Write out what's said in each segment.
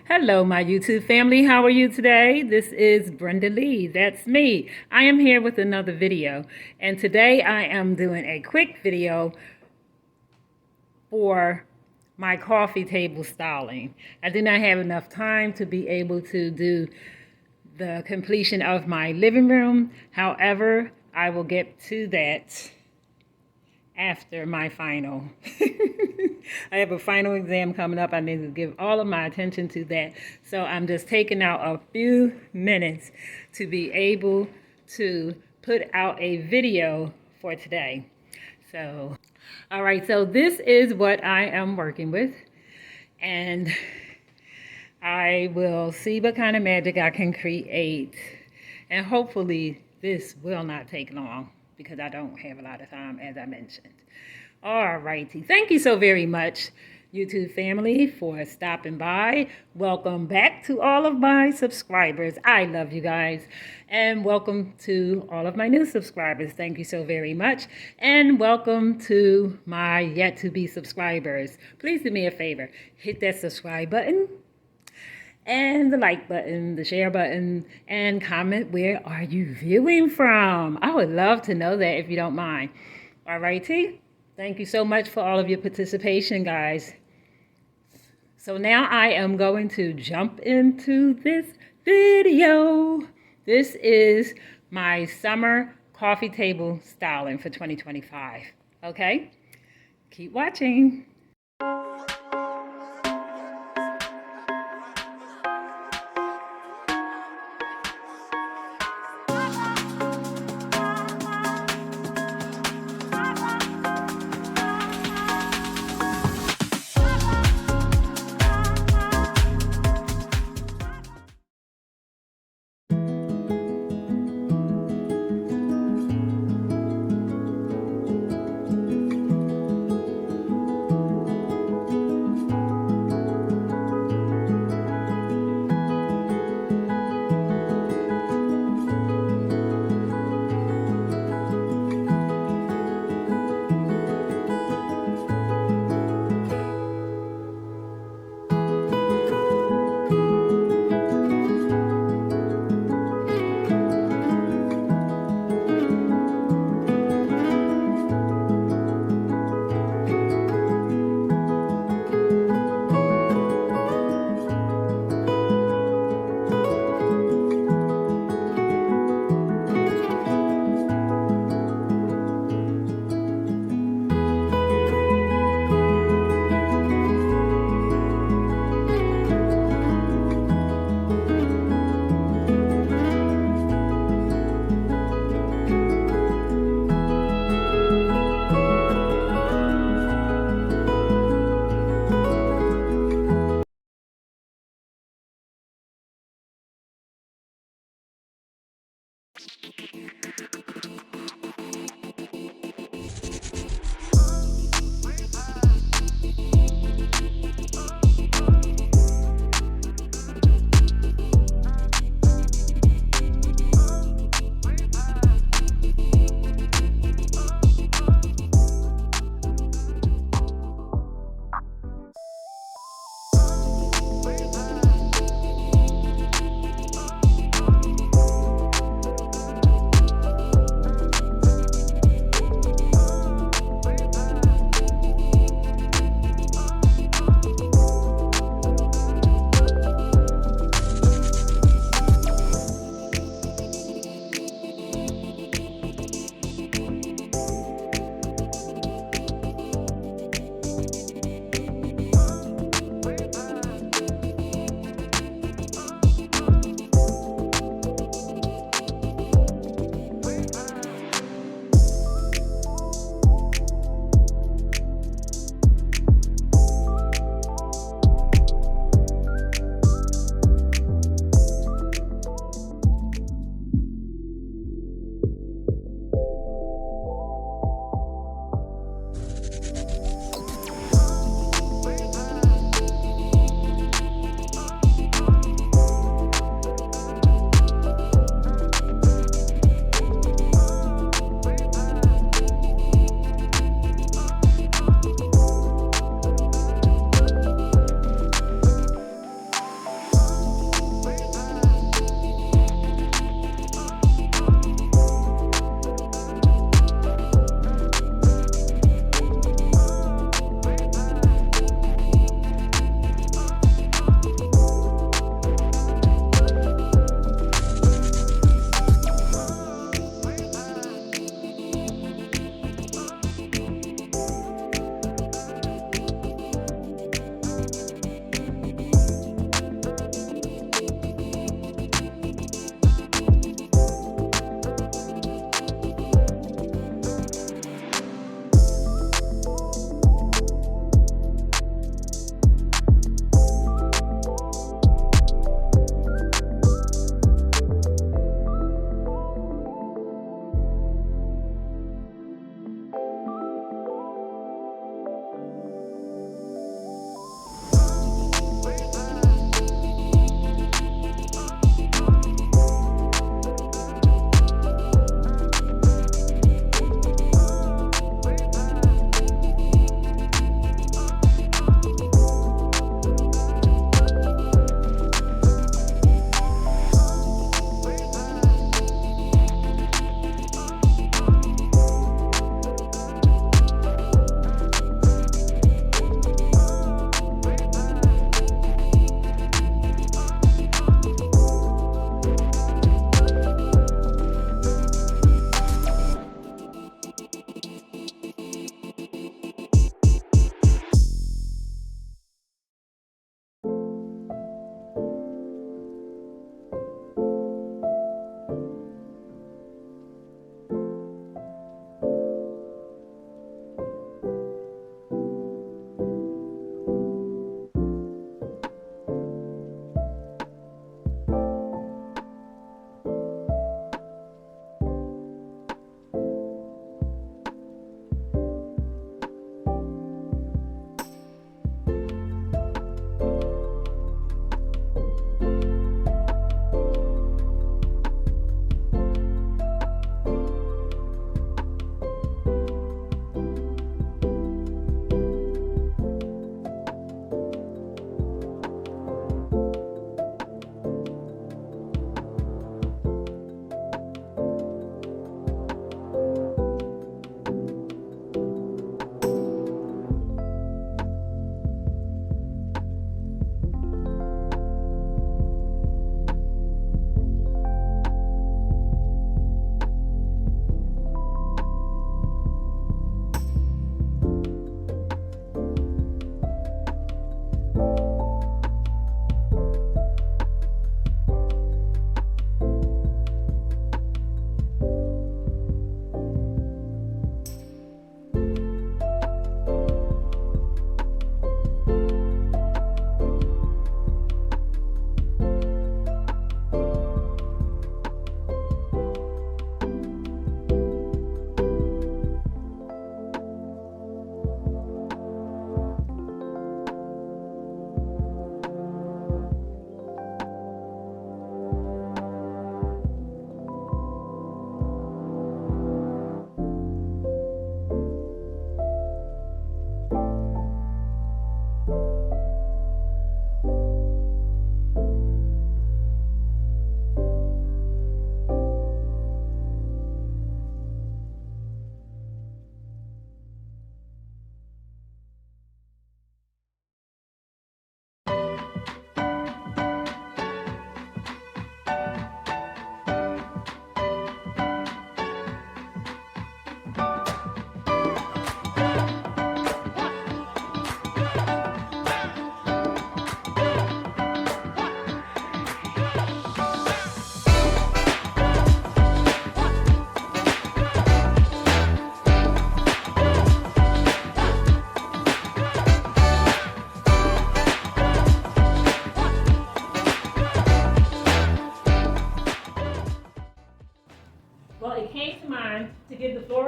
Hello, my YouTube family. How are you today? This is Brenda Lee. That's me. I am here with another video. And today I am doing a quick video for my coffee table styling. I did not have enough time to be able to do the completion of my living room. However, I will get to that after my final. I have a final exam coming up. I need to give all of my attention to that. So I'm just taking out a few minutes to be able to put out a video for today. So, all right, so this is what I am working with. And I will see what kind of magic I can create. And hopefully this will not take long, because I don't have a lot of time, as I mentioned. All righty. Thank you so very much, YouTube family, for stopping by. Welcome back to all of my subscribers. I love you guys. And welcome to all of my new subscribers. Thank you so very much. And welcome to my yet-to-be subscribers. Please do me a favor. Hit that subscribe button and the like button, the share button, and comment where are you viewing from. I would love to know that if you don't mind. All righty. Thank you so much for all of your participation, guys. So now I am going to jump into this video. This is my summer coffee table styling for 2025. Okay? Keep watching.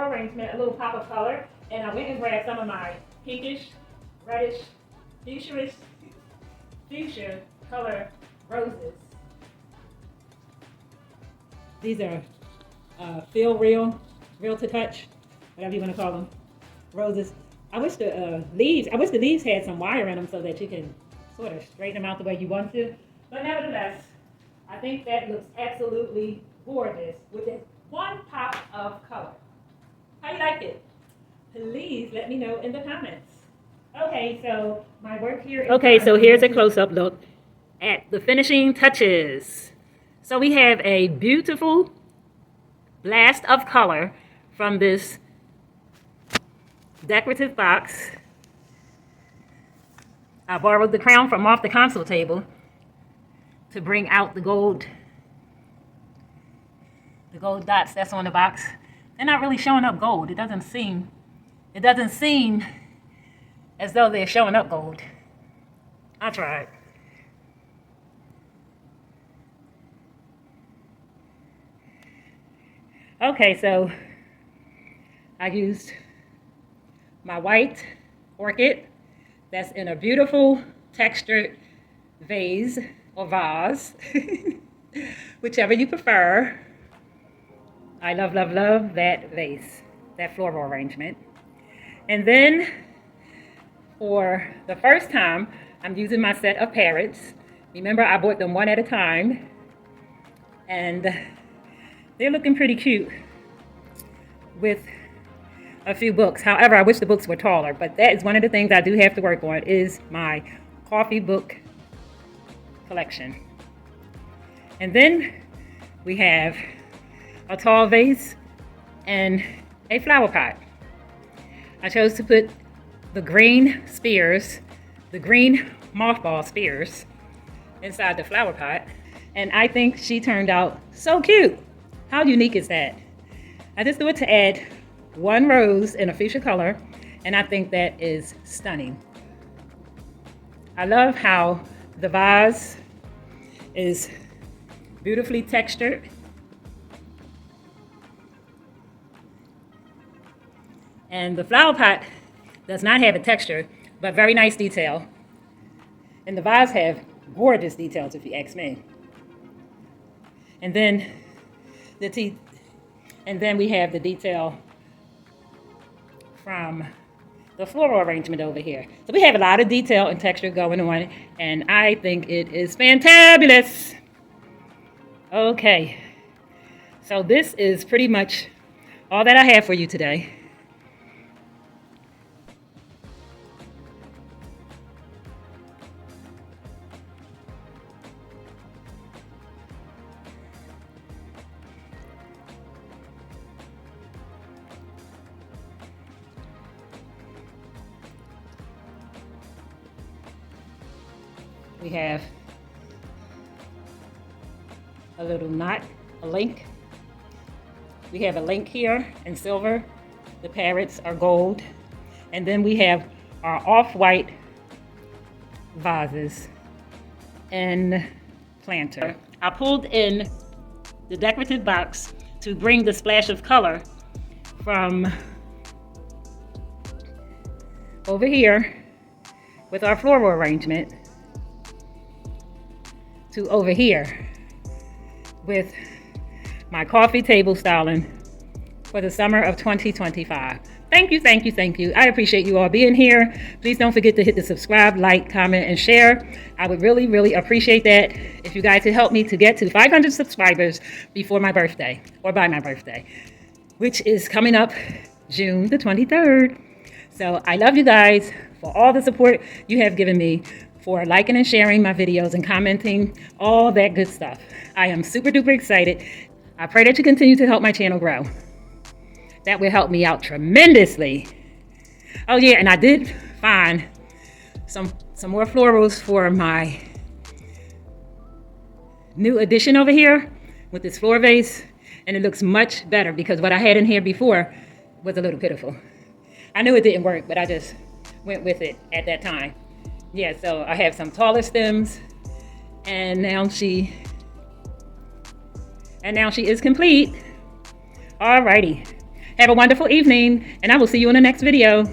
floral arrangement, a little pop of color, and I went and grabbed some of my pinkish, reddish, fuchsia color roses. These are feel real to touch, whatever you want to call them, roses. I wish the leaves had some wire in them so that you can sort of straighten them out the way you want to. But nevertheless, I think that looks absolutely gorgeous with this one pop of color. How you like it? Please let me know in the comments. Okay, so my work here is... Okay, so here's a close-up look at the finishing touches. So we have a beautiful blast of color from this decorative box. I borrowed the crown from off the console table to bring out the gold dots that's on the box. They're not really showing up gold. It doesn't seem as though they're showing up gold. I tried. Okay, so I used my white orchid that's in a beautiful textured vase or vase, whichever you prefer. I love, love, love that vase, that floral arrangement. And then for the first time, I'm using my set of parrots. Remember, I bought them one at a time, and they're looking pretty cute with a few books. However, I wish the books were taller, but that is one of the things I do have to work on is my coffee book collection. And then we have a tall vase and a flower pot. I chose to put the green spears, the green mothball spears inside the flower pot, and I think she turned out so cute. How unique is that? I just do it to add one rose in a fuchsia color, and I think that is stunning. I love how the vase is beautifully textured. And the flower pot does not have a texture, but very nice detail. And the vase have gorgeous details, if you ask me. And then we have the detail from the floral arrangement over here. So we have a lot of detail and texture going on, and I think it is fantabulous. Okay, so this is pretty much all that I have for you today. We have a little knot, a link. We have a link here in silver. The parrots are gold. And then we have our off-white vases and planter. I pulled in the decorative box to bring the splash of color from over here with our floral arrangement to over here with my coffee table styling for the summer of 2025. Thank you, thank you, thank you. I appreciate you all being here. Please don't forget to hit the subscribe, like, comment, and share. I would really, really appreciate that if you guys could help me to get to 500 subscribers before my birthday, or by my birthday, which is coming up June the 23rd. So I love you guys for all the support you have given me, for liking and sharing my videos and commenting, all that good stuff. I am super duper excited. I pray that you continue to help my channel grow. That will help me out tremendously. Oh yeah, and I did find some more florals for my new addition over here with this floor vase, and it looks much better because what I had in here before was a little pitiful. I knew it didn't work, but I just went with it at that time. Yeah, so I have some taller stems, and now she is complete. Alrighty. Have a wonderful evening, and I will see you in the next video.